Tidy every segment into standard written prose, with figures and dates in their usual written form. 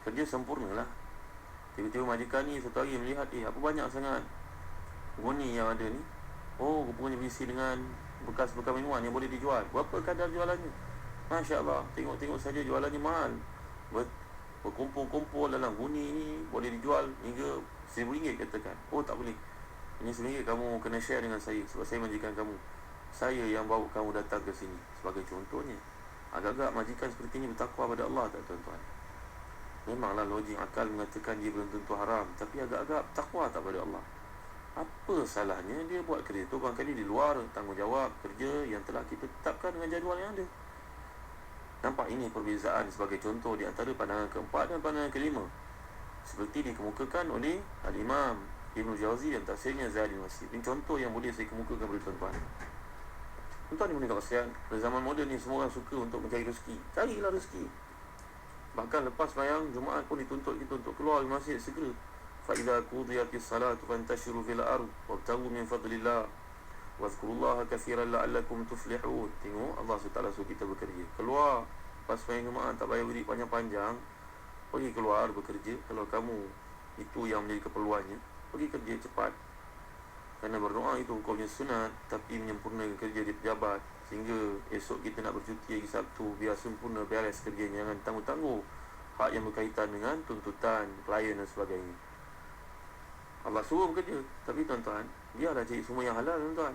kerja sempurna lah. Tiba-tiba majikan ni satu hari melihat, apa banyak sangat guni yang ada ni. Oh, rupanya berisi dengan bekas-bekas minuman yang boleh dijual. Berapa kadar jualannya? Masya Allah, tengok-tengok saja jualannya mahal. Berkumpul-kumpul dalam guni ni boleh dijual hingga RM1,000 katakan. Oh, tak boleh. Ini RM1,000 kamu kena share dengan saya, sebab saya majikan kamu. Saya yang bawa kamu datang ke sini. Sebagai contohnya. Agak-agak majikan seperti ini bertakwa pada Allah tak tuan-tuan? Memanglah logik akal mengatakan dia belum tentu haram, tapi agak-agak takwa tak pada Allah. Apa salahnya dia buat kerja tu barangkali di luar tanggungjawab kerja yang telah kita tetapkan dengan jadual yang ada. Nampak ini perbezaan sebagai contoh di antara pandangan keempat dan pandangan kelima, seperti dikemukakan oleh Al-Imam Ibn Jauzi dan tafsirnya Zadul Masjid. Ini contoh yang boleh saya kemukakan kepada tuan-tuan. Tuan-tuan ni mendengar kasihan, pada zaman moden ni semua orang suka untuk mencari rezeki. Carilah rezeki. Bahkan lepas sembahyang Jumaat pun dituntut kita untuk keluar dari masjid segera. فَإِذَا قُضِيَتِ الصَّلَاةُ فَانْتَشِرُوا فِي الْأَرْضِ وَابْتَغُوا مِنْ فَضْلِ اللَّهِ وَاذْكُرُوا اللَّهَ كَثِيرًا لَعَلَّكُمْ تُفْلِحُونَ. Tengok, Allah SWT suruh kita bekerja. Keluar lepas sembahyang Jumaat, tak payah berdiri panjang-panjang, pergi keluar bekerja. Kalau kamu itu yang menjadi keperluannya, pergi kerja cepat. Kerana berdoa itu hukumnya sunat, tapi menyempurnakan kerja di pejabat, sehingga esok kita nak bercuti hari Sabtu, biar sempurna beres kerjanya. Jangan tangguh-tangguh hak yang berkaitan dengan tuntutan klien dan sebagainya. Allah suruh bekerja, tapi tuan-tuan, biarlah cari semua yang halal tuan-tuan.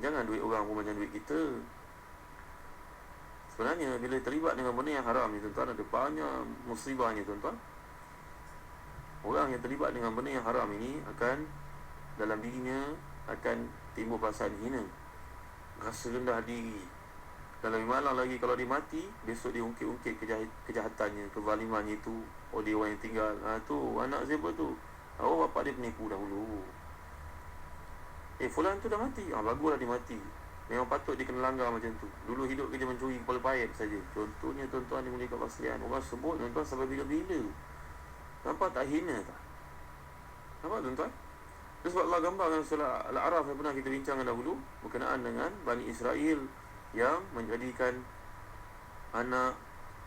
Jangan duit orang pun macam duit kita. Sebenarnya bila terlibat dengan benda yang haram ni tuan-tuan, ada banyak musibahnya tuan-tuan. Orang yang terlibat dengan benda yang haram ini akan, dalam dirinya akan timbul perasaan hina, rasa rendah diri. Dan lebih malang lagi kalau dia mati, besok dia ungkit-ungkit kejahatannya, kezalimannya itu. Oh, dia orang yang tinggal, tu anak siapa tu, oh bapak dia penipu dahulu. Fulan tu dah mati, baguslah dia mati. Memang patut dia kena langgar macam tu. Dulu hidup kerja mencuri kepala paip saja. Contohnya tuan-tuan yang mulia kat sekalian, orang sebut tuan-tuan sampai bila-bila. Nampak tak hina tak? Nampak tuan-tuan? Itu sebab Allah gambarkan surah Al-A'raf yang pernah kita bincangkan dahulu berkenaan dengan Bani Israel yang menjadikan anak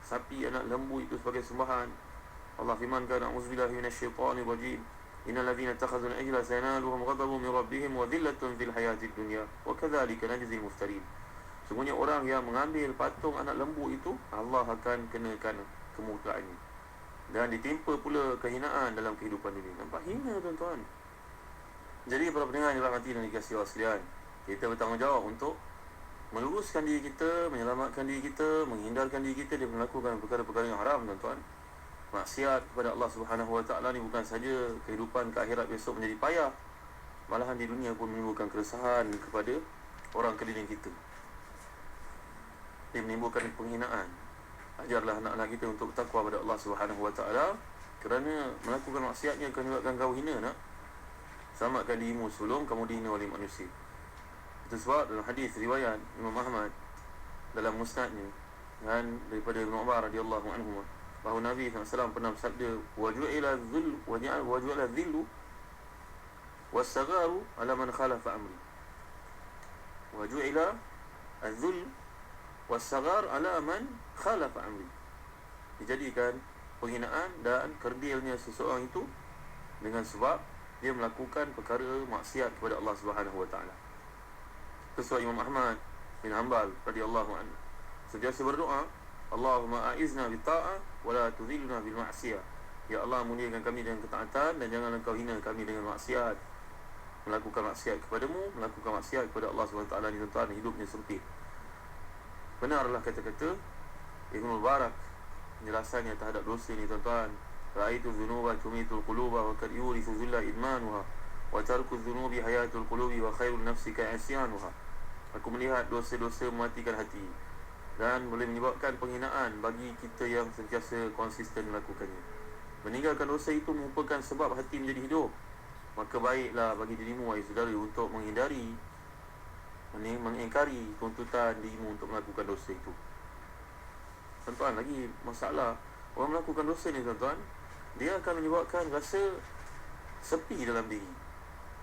sapi, anak lembu itu sebagai sembahan. Allah firmankan, a'udzubillahi minasyaitonir rajim, innal ladzina takhadhu al-ijla sayanaluhum ghadabun min rabbihim wa dhillatun fil hayatid dunya wa kadzalika najzil muftarin. Sungguhnya orang yang mengambil patung anak lembu itu, Allah akan kenakan kemurkaannya dan ditimpa pula kehinaan dalam kehidupan ini. Nampak hina tuan-tuan. Jadi para pendengar yang dirahmati dan dikasihi Allah sekalian, kita bertanggungjawab untuk meluruskan diri kita, menyelamatkan diri kita, menghindarkan diri kita dari melakukan perkara-perkara yang haram tuan-tuan. Maksiat kepada Allah Subhanahu Wa Taala ni bukan saja kehidupan ke akhirat besok menjadi payah, malahan di dunia pun menimbulkan keresahan kepada orang keliling kita. Dia menimbulkan penghinaan. Ajarlah anak-anak kita untuk bertakwa pada Allah Subhanahu Wa Taala, kerana melakukan maksiatnya akan menyebabkan kau hina nak. Selamatkan dirimu sebelum kamu dihina oleh manusia. Itu sebab dalam hadis riwayat Imam Ahmad dalam musnadnya dan daripada Ibn Umar radhiyallahu anhu, bahawa Nabi SAW pernah bersabda, waju'ila dhillu was-sagharu ala man khalafa amri. Waju'ila adh-dhull was-saghar ala man khalafa amri. Dijadikan penghinaan dan kerdilnya seseorang itu dengan sebab dia melakukan perkara maksiat kepada Allah Subhanahu Wa Taala. Sesuai Imam Ahmad bin Hanbal radhiyallahu anhu sentiasa berdoa, Allahumma a'izna bi-ta'ah wa la tudhilna bil ma'siyah. Ya Allah, muliakan kami dengan ketaatan dan janganlah kau hina kami dengan maksiat. Melakukan maksiat kepadamu, melakukan maksiat kepada Allah Subhanahu Wa Taala ni tuan-tuan, hidupnya sempit. Benarlah kata-kata Ibn Mubarak penjelasannya terhadap dosa ni tuan-tuan. Ra'aitu dhunuba tumitul quluba wa kad yurithu dhulla idmanuha wa tarku dhunubi hayatul qulubi wa khairul nafsi ka'isyanuha. Aku melihat dosa-dosa mematikan hati dan boleh menyebabkan penghinaan bagi kita yang sentiasa konsisten melakukannya. Meninggalkan dosa itu merupakan sebab hati menjadi hidup. Maka baiklah bagi dirimu, wahai saudara, untuk menghindari, mengingkari tuntutan dirimu untuk melakukan dosa itu. Tuan-tuan, lagi masalah orang melakukan dosa ni tuan-tuan, dia akan menyebabkan rasa sepi dalam diri,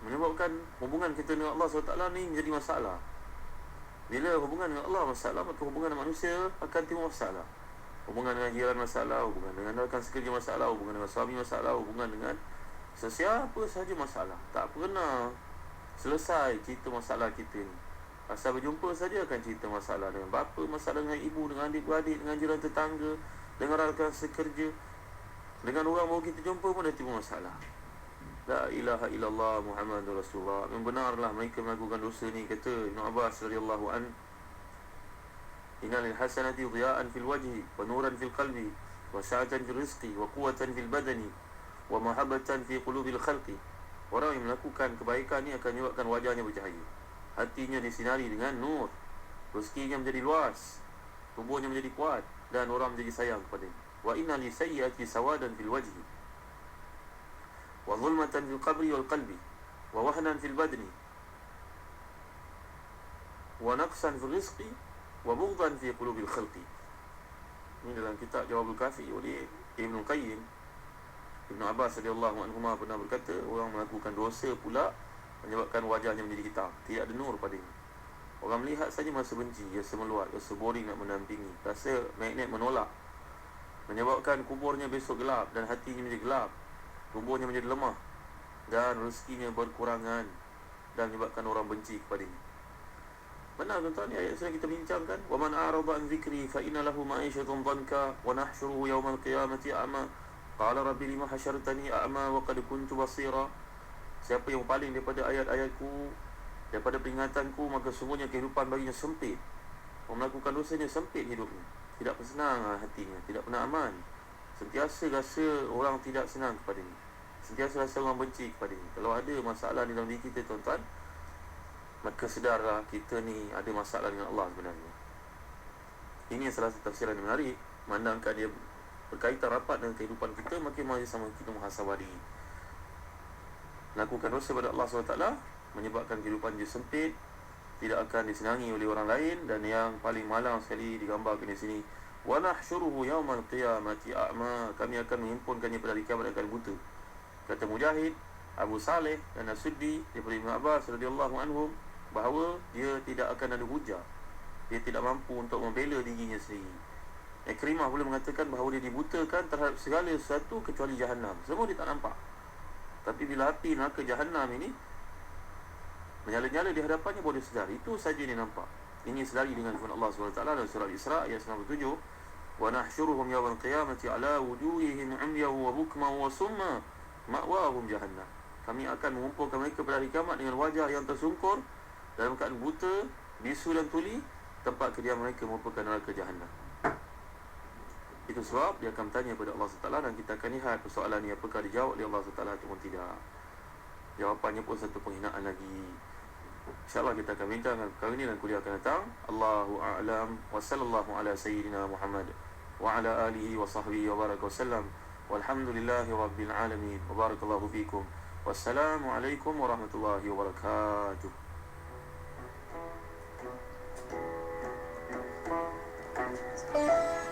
menyebabkan hubungan kita dengan Allah SWT ni menjadi masalah. Bila hubungan dengan Allah masalah, maka hubungan dengan manusia akan timbul masalah. Hubungan dengan jiran masalah, hubungan dengan rakan sekerja masalah, hubungan dengan suami masalah, hubungan dengan sesiapa sahaja masalah. Tak pernah selesai cerita masalah kita ni. Asal berjumpa saja akan cerita masalah dengan bapa, masalah dengan ibu, dengan adik-beradik, dengan jiran tetangga, dengan rakan sekerja, dengan orang baru kita jumpa pun dah timbul masalah. La ilaha illallah Muhammadur Rasulullah. Membenarlah mereka melakukan dosa ni. Kata Ibn Abbas radhiyallahu an, innal hasanati dhiya'an fil wajhi wa nuran fil qalbi wa sa'atan fil rizqi wa quwwatan fil badani wa mahabbatan fi qulubil khalqi. Orang yang melakukan kebaikan ni akan menyebabkan wajahnya bercahaya, hatinya disinari dengan nur, rezekinya menjadi luas, tubuhnya menjadi kuat, dan orang menjadi sayang kepadanya. Wa inna li sayyiati sawadan fil wajhi wa zulmatan fil qabri wal qalbi wa wahnan fil badni wa naqsan fil rizqi wa bughdan fi qulubil khalqi. Ini dalam kitab Jawabul Kafi oleh Ibn Qayyim. Ibn Abbas radhiyallahu anhuma pernah berkata, orang melakukan dosa pula menyebabkan wajahnya menjadi hitam, tidak ada nur padanya. Orang melihat saja masa benci, rasa meluat, rasa boring nak mendampingi, rasa magnet menolak, menyebabkan kuburnya besok gelap dan hatinya menjadi gelap, tubuhnya menjadi lemah dan rezekinya berkurangan, dan menyebabkan orang benci kepadanya. Benar tuan-tuan, ni ayat sedang kita bincangkan. Wa man a'rada an dhikri fa inna lahu ma'ishatan dhanka wa nahsyuruhu yawmal qiyamati a'ma qala rabbi lima hasyartani a'ma wa qad kuntu basira. Siapa yang paling daripada ayat-ayatku, daripada peringatanku, maka sungguhnya kehidupan baginya sempit. Orang melakukan dosanya sempit hidupnya, tidak senang hatinya, tidak pernah aman, sentiasa rasa orang tidak senang kepadanya, sentiasa rasa orang benci kepadanya. Kalau ada masalah di dalam diri kita tuan-tuan, maka sedarlah kita ni ada masalah dengan Allah sebenarnya. Ini salah satu tafsiran yang menarik, memandangkan dia berkaitan rapat dengan kehidupan kita. Makin mari sama kita muhasabah diri. Lakukan dosa pada Allah SWT menyebabkan kehidupan dia sempit, tidak akan disenangi oleh orang lain. Dan yang paling malang sekali digambarkan di sini, wa nahsyuruhu yaumal qiyamati a'ma, kami akan menghimpunkannya pada hari kiamat akan buta. Kata Mujahid, Abu Saleh dan As-Suddi daripada Ibn Abbas radhiyallahu anhum, bahawa dia tidak akan ada hujah, dia tidak mampu untuk membela dirinya sendiri. Ikrimah boleh mengatakan bahawa dia dibutakan terhadap segala sesuatu kecuali Jahannam. Semua dia tak nampak. Tapi bila api neraka Jahannam ini menyala-nyala di hadapannya, baru dia sedar. Itu saja dia nampak. Ini sedari dengan firman Allah SWT dalam surah Al-Isra ayat 97, wa nahsyuruhum yawmal qiyamati ala wujuhihim umyahu wa bukma wa summa ma'wahum jahannam. Kami akan mengumpulkan mereka pada hari kiamat dengan wajah yang tersungkur, dalam keadaan buta, bisu dan tuli. Tempat kediaman mereka merupakan neraka Jahannam. Itu sebab dia akan bertanya kepada Allah SWT, dan kita akan lihat persoalan ni apakah dijawab oleh Allah SWT ataupun tidak. Jawapannya pun satu penghinaan lagi. InsyaAllah kita akan bincangkan perkara ini dalam kuliah akan datang. Allahu a'lam wa sallallahu ala sayyidina Muhammad wa ala alihi wa sahbihi wa baraka wa sallam. Walhamdulillahi rabbil alamin. Wa barakallahu fikum. Wassalamualaikum warahmatullahi wabarakatuh. Thank you.